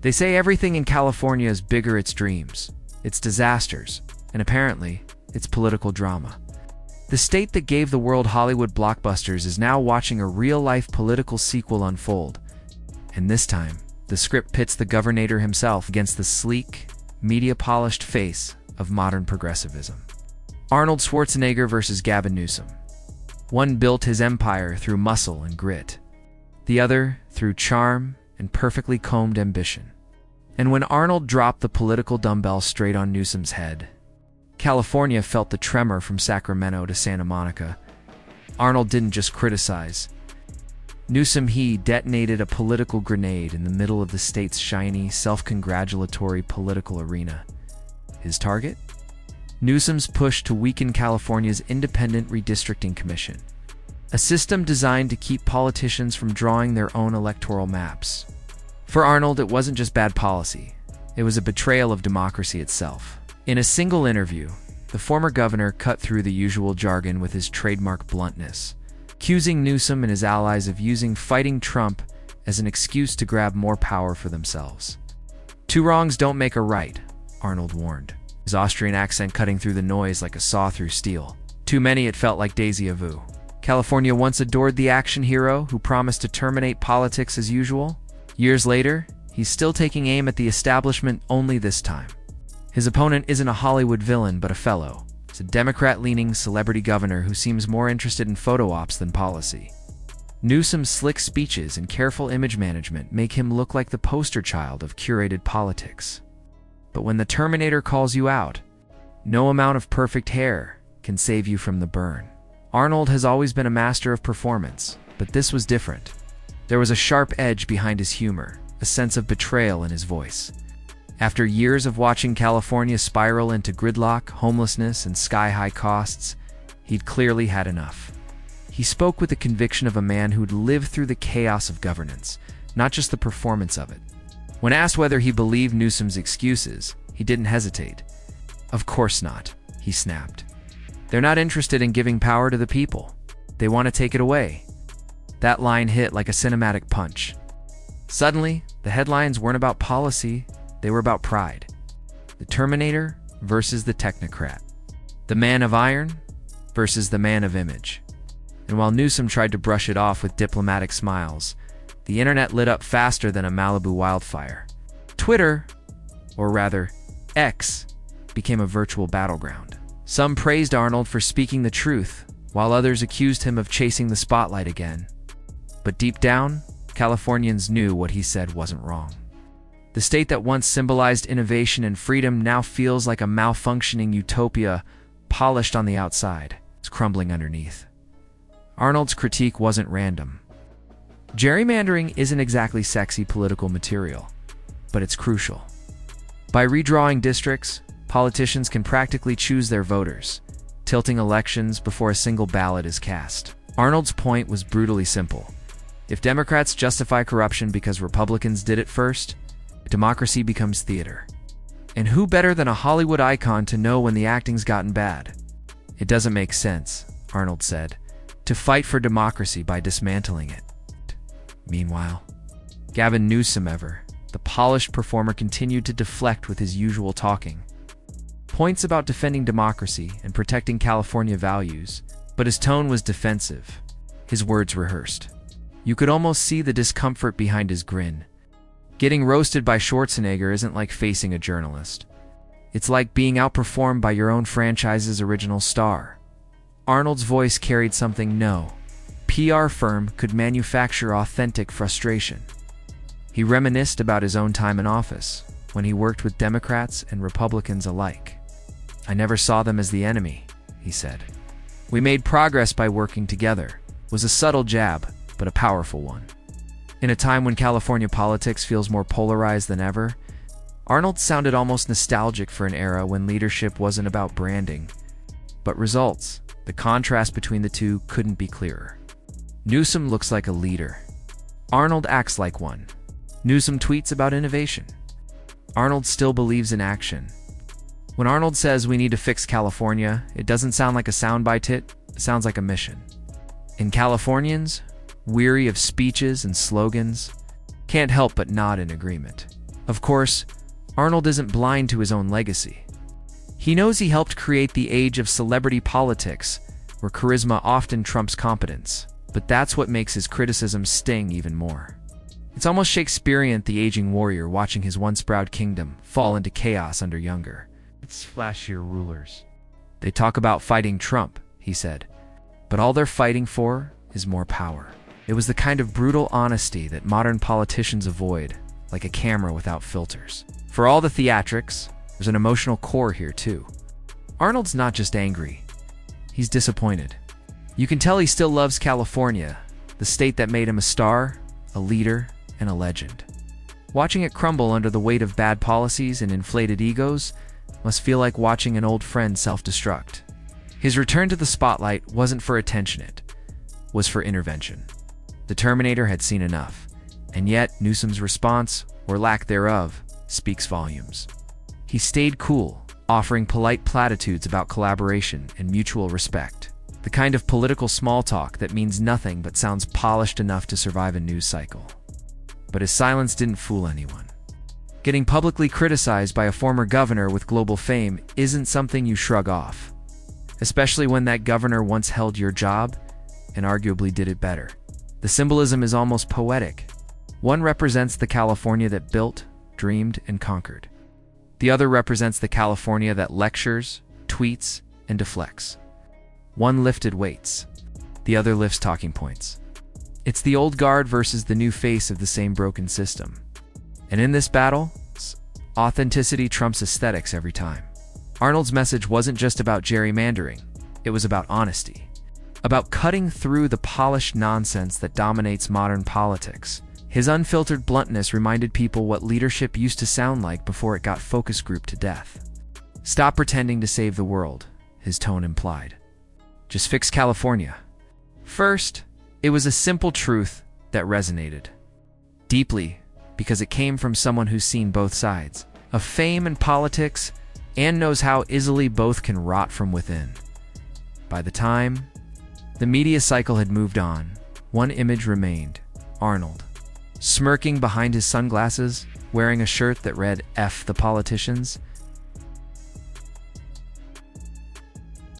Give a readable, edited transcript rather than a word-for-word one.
They say everything in California is bigger its dreams, its disasters, and apparently, its political drama. The state that gave the world Hollywood blockbusters is now watching a real-life political sequel unfold. And this time, the script pits the Governator himself against the sleek, media-polished face of modern progressivism. Arnold Schwarzenegger versus Gavin Newsom. One built his empire through muscle and grit. The other through charm and perfectly combed ambition. And when Arnold dropped the political dumbbell straight on Newsom's head, California felt the tremor from Sacramento to Santa Monica. Arnold didn't just criticize. Newsom, he detonated a political grenade in the middle of the state's shiny, self-congratulatory political arena. His target? Newsom's push to weaken California's independent redistricting commission, a system designed to keep politicians from drawing their own electoral maps. For Arnold, it wasn't just bad policy. It was a betrayal of democracy itself. In a single interview, the former governor cut through the usual jargon with his trademark bluntness, accusing Newsom and his allies of using fighting Trump as an excuse to grab more power for themselves. Two wrongs don't make a right, Arnold warned, his Austrian accent cutting through the noise like a saw through steel. Too many, it felt like déjà vu. California once adored the action hero who promised to terminate politics as usual. Years later, he's still taking aim at the establishment, only this time. His opponent isn't a Hollywood villain, but a fellow. It's a Democrat-leaning celebrity governor who seems more interested in photo ops than policy. Newsom's slick speeches and careful image management make him look like the poster child of curated politics. But when the Terminator calls you out, no amount of perfect hair can save you from the burn. Arnold has always been a master of performance, but this was different. There was a sharp edge behind his humor, a sense of betrayal in his voice. After years of watching California spiral into gridlock, homelessness, and sky-high costs, he'd clearly had enough. He spoke with the conviction of a man who'd lived through the chaos of governance, not just the performance of it. When asked whether he believed Newsom's excuses, he didn't hesitate. "Of course not," he snapped. "They're not interested in giving power to the people. They want to take it away." That line hit like a cinematic punch. Suddenly, the headlines weren't about policy, they were about pride. The Terminator versus the technocrat. The man of iron versus the man of image. And while Newsom tried to brush it off with diplomatic smiles, the internet lit up faster than a Malibu wildfire. Twitter, or rather, X, became a virtual battleground. Some praised Arnold for speaking the truth, while others accused him of chasing the spotlight again. But deep down, Californians knew what he said wasn't wrong. The state that once symbolized innovation and freedom now feels like a malfunctioning utopia, polished on the outside. It's crumbling underneath. Arnold's critique wasn't random. Gerrymandering isn't exactly sexy political material, but it's crucial. By redrawing districts, politicians can practically choose their voters, tilting elections before a single ballot is cast. Arnold's point was brutally simple. If Democrats justify corruption because Republicans did it first, democracy becomes theater. And who better than a Hollywood icon to know when the acting's gotten bad? It doesn't make sense, Arnold said, to fight for democracy by dismantling it. Meanwhile, Gavin Newsom, the polished performer, continued to deflect with his usual talking. Points about defending democracy and protecting California values, but his tone was defensive, his words rehearsed. You could almost see the discomfort behind his grin. Getting roasted by Schwarzenegger isn't like facing a journalist. It's like being outperformed by your own franchise's original star. Arnold's voice carried something no PR firm could manufacture: authentic frustration. He reminisced about his own time in office, when he worked with Democrats and Republicans alike. "I never saw them as the enemy," he said. "We made progress by working together." It was a subtle jab, but a powerful one. In a time when California politics feels more polarized than ever, Arnold sounded almost nostalgic for an era when leadership wasn't about branding, but results. The contrast between the two couldn't be clearer. Newsom looks like a leader. Arnold acts like one. Newsom tweets about innovation. Arnold still believes in action. When Arnold says we need to fix California, it doesn't sound like a soundbite hit, it sounds like a mission. And Californians, weary of speeches and slogans, can't help but nod in agreement. Of course, Arnold isn't blind to his own legacy. He knows he helped create the age of celebrity politics, where charisma often trumps competence, but that's what makes his criticism sting even more. It's almost Shakespearean, the aging warrior watching his once proud kingdom fall into chaos under younger, flashier rulers. They talk about fighting Trump, he said, but all they're fighting for is more power. It was the kind of brutal honesty that modern politicians avoid, like a camera without filters. For all the theatrics, there's an emotional core here too. Arnold's not just angry, he's disappointed. You can tell he still loves California, the state that made him a star, a leader, and a legend. Watching it crumble under the weight of bad policies and inflated egos must feel like watching an old friend self-destruct. His return to the spotlight wasn't for attention, it was for intervention. The Terminator had seen enough, and yet Newsom's response, or lack thereof, speaks volumes. He stayed cool, offering polite platitudes about collaboration and mutual respect, the kind of political small talk that means nothing but sounds polished enough to survive a news cycle. But his silence didn't fool anyone. Getting publicly criticized by a former governor with global fame isn't something you shrug off, especially when that governor once held your job and arguably did it better. The symbolism is almost poetic. One represents the California that built, dreamed, and conquered. The other represents the California that lectures, tweets, and deflects. One lifted weights. The other lifts talking points. It's the old guard versus the new face of the same broken system. And in this battle, authenticity trumps aesthetics every time. Arnold's message wasn't just about gerrymandering. It was about honesty. About cutting through the polished nonsense that dominates modern politics. His unfiltered bluntness reminded people what leadership used to sound like before it got focus grouped to death. Stop pretending to save the world, his tone implied. Just fix California. First, it was a simple truth that resonated deeply because it came from someone who's seen both sides of fame and politics and knows how easily both can rot from within. By the time the media cycle had moved on, one image remained: Arnold, smirking behind his sunglasses, wearing a shirt that read "F the politicians,"